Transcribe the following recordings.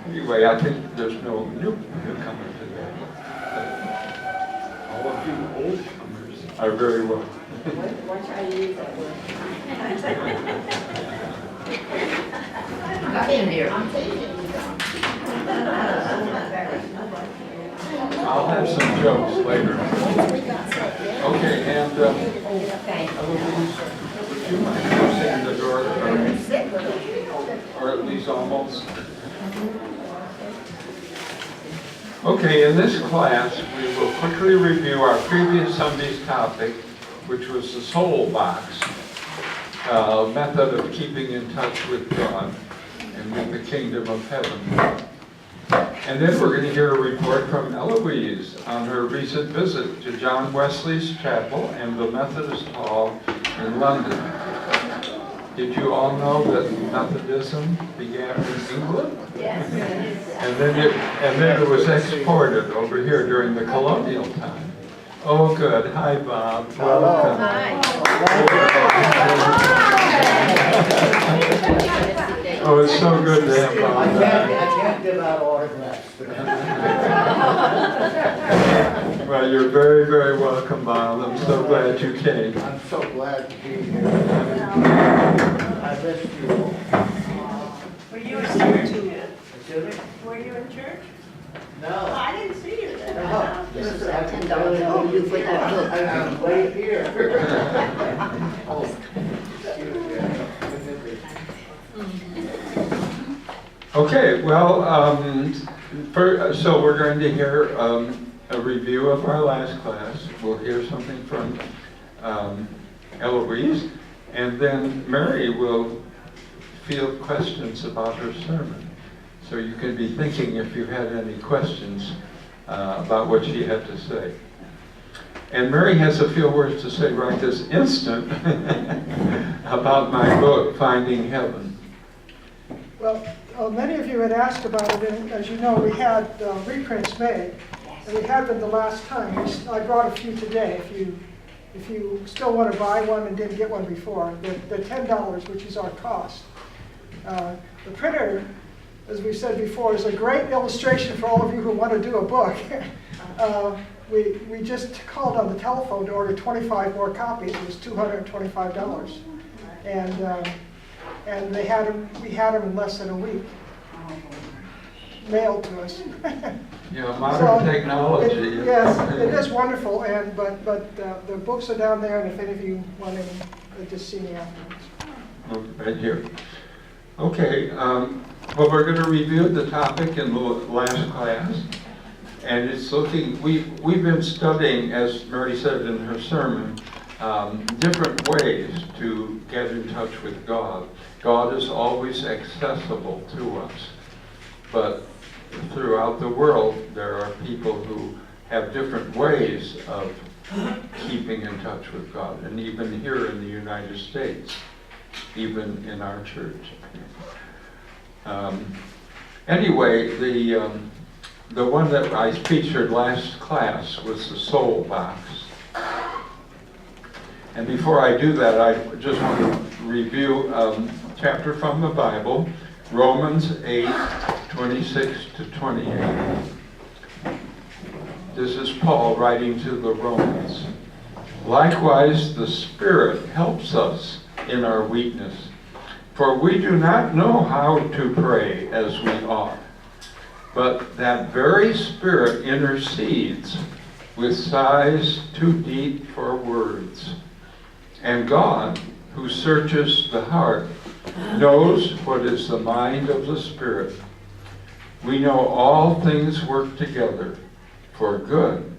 Anyway, I think there's no newcomer today. All of you old comers are very welcome. Watch how you use that word. Got in here. I'm taking you. I'll have some jokes later. Okay, and Eloise, would you mind closing the door for me? Or at least almost? Okay, in this class, we will quickly review our previous Sunday's topic, which was the soul box, a method of keeping in touch with God and with the kingdom of heaven. And then we're going to hear a report from Eloise on her recent visit to John Wesley's chapel and the Methodist Hall in London. Did you all know that Methodism began in England? Yes. And then it was exported over here during the colonial time. Oh, good. Hi, Bob. Welcome. Oh, it's so good to have Bob I back. can't give out autographs. Well, you're very, very welcome, Bob. I'm so glad you came. I'm so glad to be here. I missed you. Were you in church? Excuse me? Were you in church? Oh, No. I didn't see you then. No. This is our $10 bill you for that book. I'm right here. Oh, excuse me. Okay, well, so we're going to hear a review of our last class. We'll hear something from Eloise, and then Mary will field questions about her sermon. So you can be thinking if you had any questions about what she had to say. And Mary has a few words to say right this instant about my book, Finding Heaven. Well, many of you had asked about it, and as you know, we had reprints made, and we had them the last time. I brought a few today. If you still want to buy one and didn't get one before, they're $10, which is our cost. The printer, as we said before, is a great illustration for all of you who want to do a book. We just called on the telephone to order 25 more copies. It was $225, and we had them in less than a week, mailed to us. Yeah, modern technology. Yes, it is wonderful, but the books are down there, and if any of you want any, just see me afterwards. Oh, right here. Okay, well, we're going to review the topic in the last class, and it's looking, we've been studying, as Mary said in her sermon, different ways to get in touch with God. God is always accessible to us, but throughout the world there are people who have different ways of keeping in touch with God, and even here in the United States, even in our church. Anyway, the one that I featured last class was the soul box. And before I do that, I just want to review a chapter from the Bible, Romans 8:26-28. This is Paul writing to the Romans. Likewise, the Spirit helps us in our weakness, for we do not know how to pray as we ought. But that very Spirit intercedes with sighs too deep for words. And God, who searches the heart, knows what is the mind of the Spirit. We know all things work together for good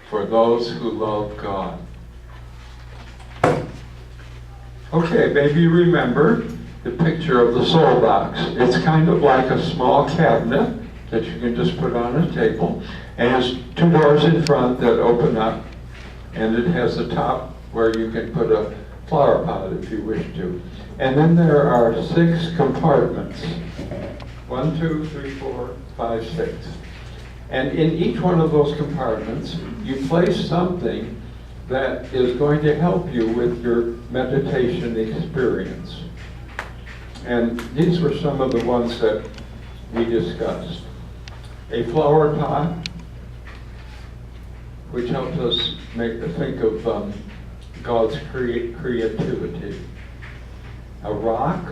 for those who love God. Okay, maybe you remember the picture of the soul box. It's kind of like a small cabinet that you can just put on a table, and it has two doors in front that open up, and it has a top where you can put a flower pot if you wish to. And then there are 6 compartments. 1, 2, 3, 4, 5, 6. And in each one of those compartments, you place something that is going to help you with your meditation experience. And these were some of the ones that we discussed. A flower pot, which helps us think of God's creativity. A rock,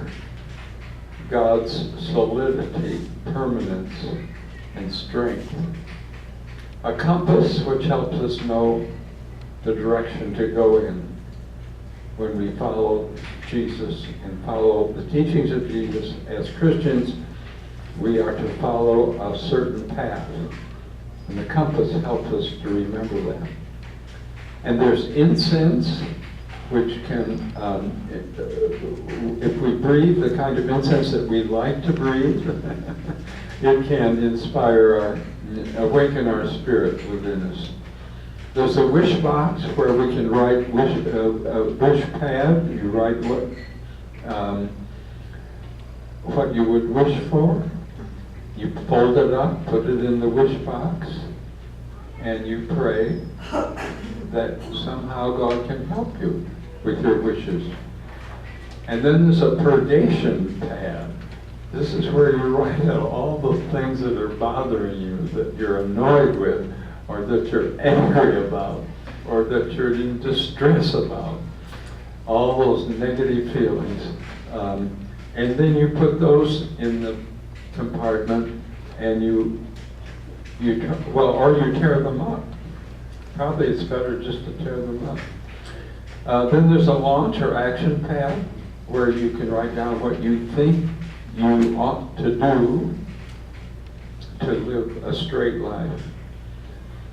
God's solidity, permanence, and strength. A compass, which helps us know the direction to go in when we follow Jesus and follow the teachings of Jesus. As Christians, we are to follow a certain path, and the compass helps us to remember that. And there's incense, which can, if we breathe the kind of incense that we like to breathe, it can awaken our spirit within us. There's a wish box where we can write a wish pad. You write what you would wish for. You fold it up, put it in the wish box, and you pray that somehow God can help you with your wishes. And then there's a purgation pad. This is where you write out all the things that are bothering you, that you're annoyed with, or that you're angry about, or that you're in distress about. All those negative feelings. And then you put those in the compartment, and you tear them up. Probably it's better just to tear them up. Then there's a launch or action pad where you can write down what you think you ought to do to live a straight life.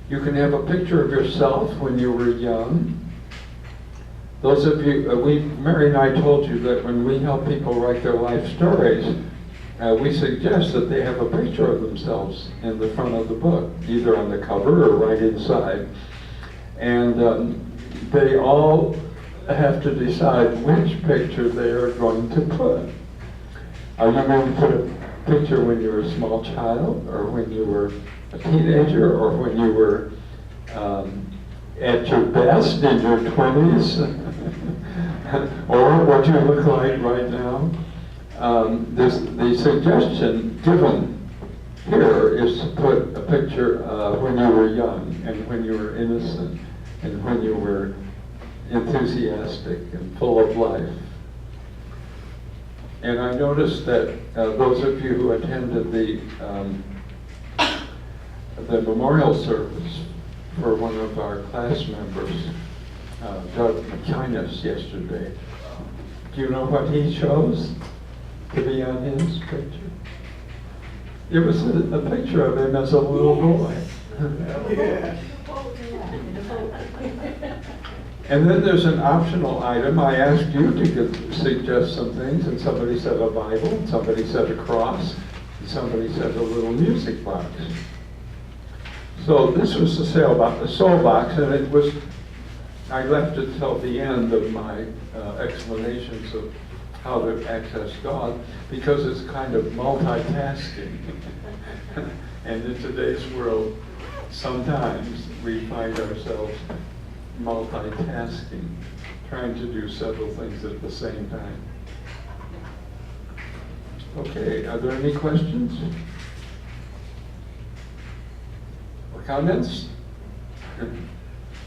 You can have a picture of yourself when you were young. Those of you, Mary and I told you that when we help people write their life stories, we suggest that they have a picture of themselves in the front of the book, either on the cover or right inside. And they all have to decide which picture they are going to put. Are you going to put a picture when you were a small child, or when you were a teenager, or when you were at your best in your 20s, or what you look like right now? The suggestion given here is to put a picture when you were young, and when you were innocent, and when you were enthusiastic and full of life. And I noticed that those of you who attended the memorial service for one of our class members, Doug McInnes, yesterday, do you know what he chose to be on his picture? It was a picture of him as a little boy. Yeah. And then there's an optional item. I asked you to suggest some things, and somebody said a Bible, somebody said a cross, and somebody said a little music box. So this was the soul box, and it was, I left it till the end of my explanations of how to access God, because it's kind of multitasking. And in today's world, sometimes we find ourselves multitasking, trying to do several things at the same time. Okay, are there any questions or comments?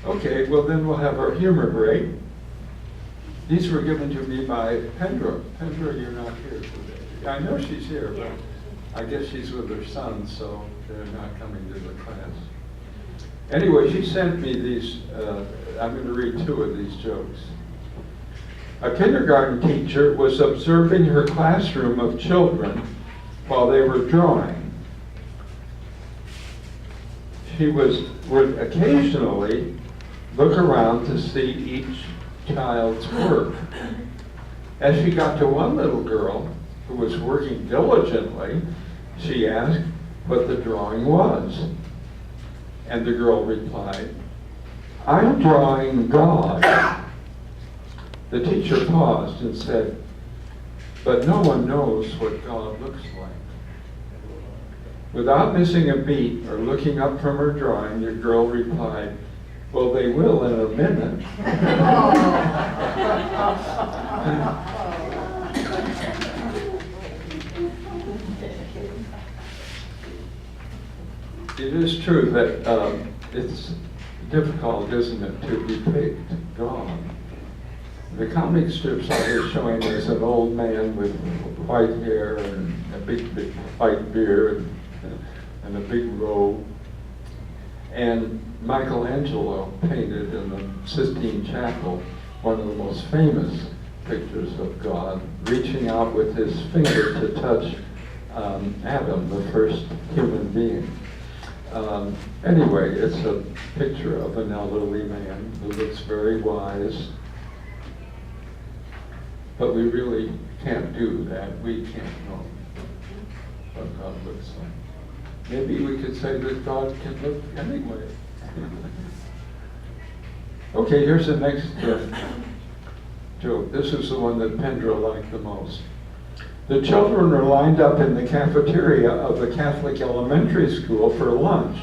Okay, well then we'll have our humor break. These were given to me by Pendra. Pendra, you're not here today. I know she's here, but I guess she's with her son, so they're not coming to the class. Anyway, she sent me these, I'm going to read two of these jokes. A kindergarten teacher was observing her classroom of children while they were drawing. She would occasionally look around to see each child's work. As she got to one little girl who was working diligently, she asked what the drawing was. And the girl replied, "I'm drawing God." The teacher paused and said, "But no one knows what God looks like." Without missing a beat or looking up from her drawing, the girl replied, "Well, they will in a minute." It is true that it's difficult, isn't it, to depict God. The comic strips I was showing us an old man with white hair and a big white beard and a big robe. And Michelangelo painted in the Sistine Chapel one of the most famous pictures of God, reaching out with his finger to touch Adam, the first human being. Anyway, it's a picture of an elderly man who looks very wise. But we really can't do that. We can't know what God looks like. Maybe we could say that God can look anyway. Okay, here's the next joke. This is the one that Pendra liked the most. The children are lined up in the cafeteria of the Catholic elementary school for lunch.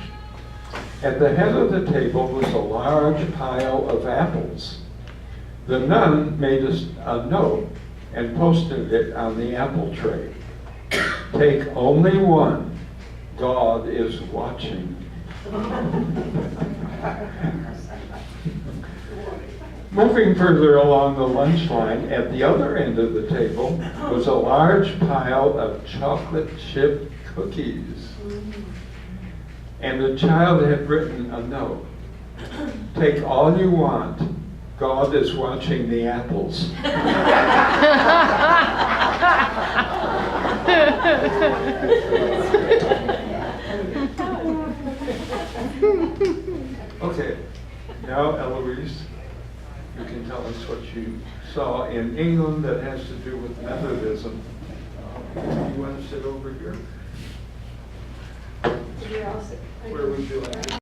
At the head of the table was a large pile of apples. The nun made a note and posted it on the apple tray. Take only one. God is watching. Moving further along the lunch line, at the other end of the table was a large pile of chocolate chip cookies. And the child had written a note. Take all you want. God is watching the apples. Okay, now Eloise, you can tell us what you saw in England that has to do with Methodism. You want to sit over here? Where would you like to?